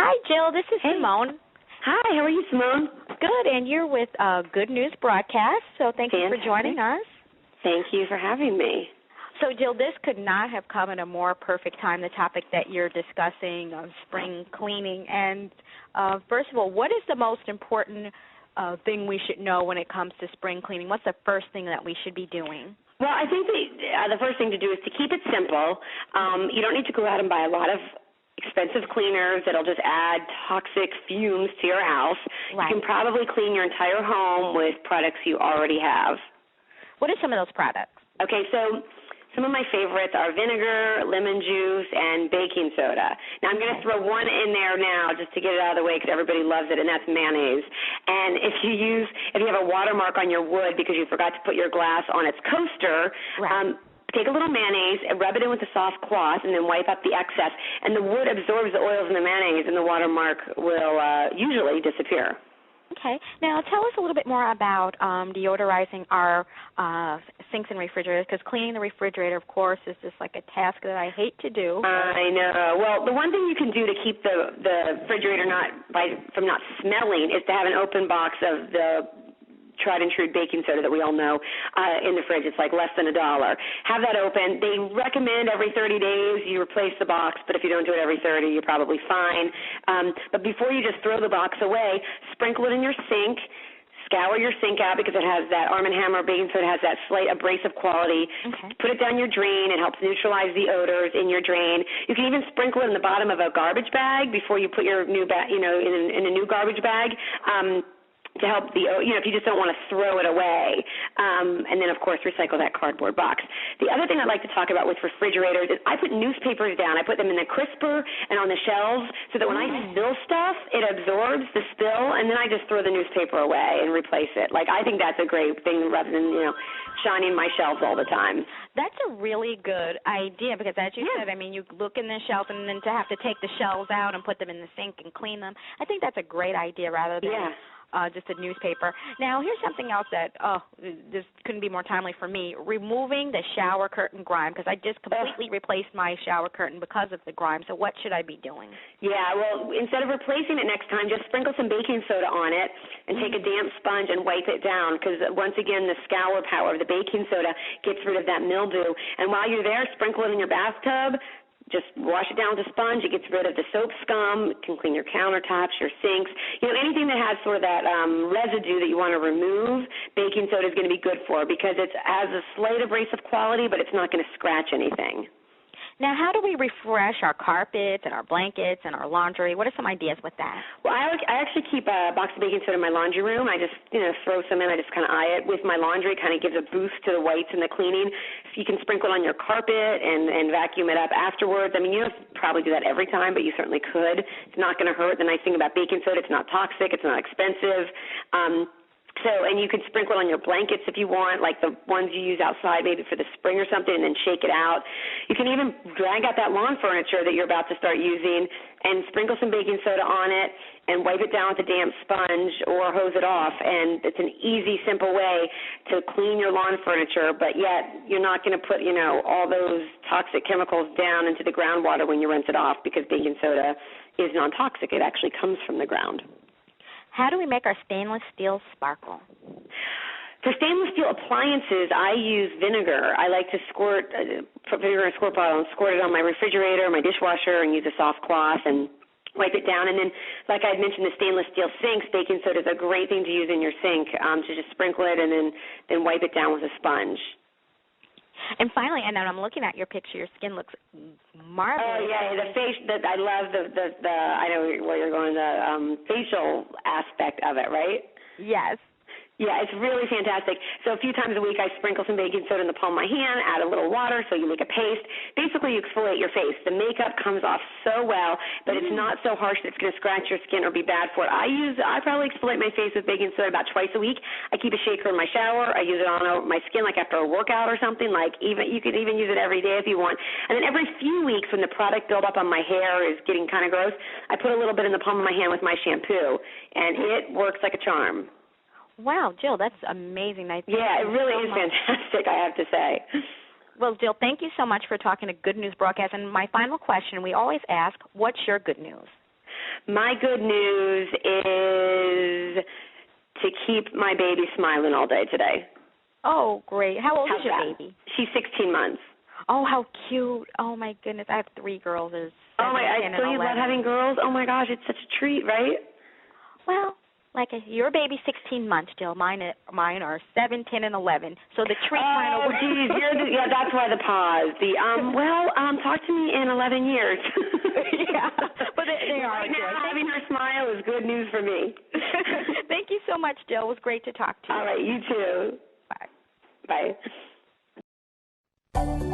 Hi, Jill. This is Simone. Hi, how are you, Simone? Good, and you're with Good News Broadcast, so thank you for joining us. Thank you for having me. So, Jill, this could not have come at a more perfect time, the topic that you're discussing of spring cleaning. And first of all, what is the most important thing we should know when it comes to spring cleaning? What's the first thing that we should be doing? Well, I think the first thing to do is to keep it simple. You don't need to go out and buy a lot of expensive cleaners that'll just add toxic fumes to your house. Right. You can probably clean your entire home with products you already have. What are some of those products? Okay, so some of my favorites are vinegar, lemon juice, and baking soda. Now, I'm going to throw one in there now just to get it out of the way because everybody loves it, and that's mayonnaise. And if you have a watermark on your wood because you forgot to put your glass on its coaster, take a little mayonnaise and rub it in with a soft cloth and then wipe up the excess. And the wood absorbs the oils in the mayonnaise, and the watermark will usually disappear. Okay. Now, tell us a little bit more about deodorizing our sinks and refrigerators, because cleaning the refrigerator, of course, is just like a task that I hate to do. I know. Well, the one thing you can do to keep the refrigerator from not smelling is to have an open box of the tried and true baking soda that we all know in the fridge. It's like less than $1. Have that open. They recommend every 30 days you replace the box, but if you don't do it every 30, you're probably fine. But before you just throw the box away, sprinkle it in your sink. Scour your sink out because it has that Arm & Hammer baking soda has that slight abrasive quality. Okay. Put it down your drain. It helps neutralize the odors in your drain. You can even sprinkle it in the bottom of a garbage bag before you put your new bag, in a new garbage bag. To help if you just don't want to throw it away. And then, of course, recycle that cardboard box. The other thing I'd like to talk about with refrigerators is I put newspapers down. I put them in the crisper and on the shelves so that when I spill stuff, it absorbs the spill, and then I just throw the newspaper away and replace it. Like, I think that's a great thing rather than, shining my shelves all the time. That's a really good idea because, as you said, I mean, you look in the shelf and then to have to take the shelves out and put them in the sink and clean them. I think that's a great idea rather than just a newspaper. Now, here's something else that, this couldn't be more timely for me, removing the shower curtain grime, because I just completely replaced my shower curtain because of the grime. So what should I be doing? Yeah, well, instead of replacing it next time, just sprinkle some baking soda on it and take a damp sponge and wipe it down because, once again, the scour power of the baking soda gets rid of that mildew. And while you're there, sprinkle it in your bathtub. Just wash it down with a sponge. It gets rid of the soap scum. It can clean your countertops, your sinks. Anything that has sort of that residue that you want to remove, baking soda is going to be good for because it has a slight abrasive quality, but it's not going to scratch anything. Now, how do we refresh our carpets and our blankets and our laundry? What are some ideas with that? Well, I actually keep a box of baking soda in my laundry room. I just, throw some in. I just kind of eye it with my laundry. Kind of gives a boost to the whites and the cleaning. So you can sprinkle it on your carpet and vacuum it up afterwards. I mean, you don't probably do that every time, but you certainly could. It's not going to hurt. The nice thing about baking soda, it's not toxic. It's not expensive. And you could sprinkle it on your blankets if you want, like the ones you use outside maybe for the spring or something, and then shake it out. You can even drag out that lawn furniture that you're about to start using and sprinkle some baking soda on it and wipe it down with a damp sponge or hose it off. And it's an easy, simple way to clean your lawn furniture, but yet you're not going to put, all those toxic chemicals down into the groundwater when you rinse it off because baking soda is non-toxic. It actually comes from the ground. How do we make our stainless steel sparkle? For stainless steel appliances, I use vinegar. I like to put vinegar in a squirt bottle and squirt it on my refrigerator, my dishwasher, and use a soft cloth and wipe it down. And then, like I had mentioned, the stainless steel sinks, baking soda is a great thing to use in your sink, to just sprinkle it and then wipe it down with a sponge. And finally, and then I'm looking at your picture, your skin looks marvelous. Oh, yeah, the face, I love the I know where you're going, the facial aspect of it, right? Yes. Yeah, it's really fantastic. So a few times a week I sprinkle some baking soda in the palm of my hand, add a little water so you make a paste. Basically, you exfoliate your face. The makeup comes off so well, but it's not so harsh that it's going to scratch your skin or be bad for it. I probably exfoliate my face with baking soda about twice a week. I keep a shaker in my shower. I use it on my skin like after a workout or something. You could even use it every day if you want. And then every few weeks when the product buildup on my hair is getting kind of gross, I put a little bit in the palm of my hand with my shampoo, and it works like a charm. Wow, Jill, that's amazing. Yeah, it really is fantastic, I have to say. Well, Jill, thank you so much for talking to Good News Broadcast. And my final question, we always ask, what's your good news? My good news is to keep my baby smiling all day today. Oh, great. How old is your baby? She's 16 months. Oh, how cute. Oh, my goodness. I have 3 girls. Oh, my, I still love having girls. Oh, my gosh, it's such a treat, right? Well, your baby's 16 months still. Mine are 7, 10, and 11. So the treat kind of. Oh, geez, yeah, that's why the pause. Talk to me in 11 years. Yeah, but they are right good. Now, having her smile is good news for me. Thank you so much, Jill. It was great to talk to you. All right, you too. Bye. Bye.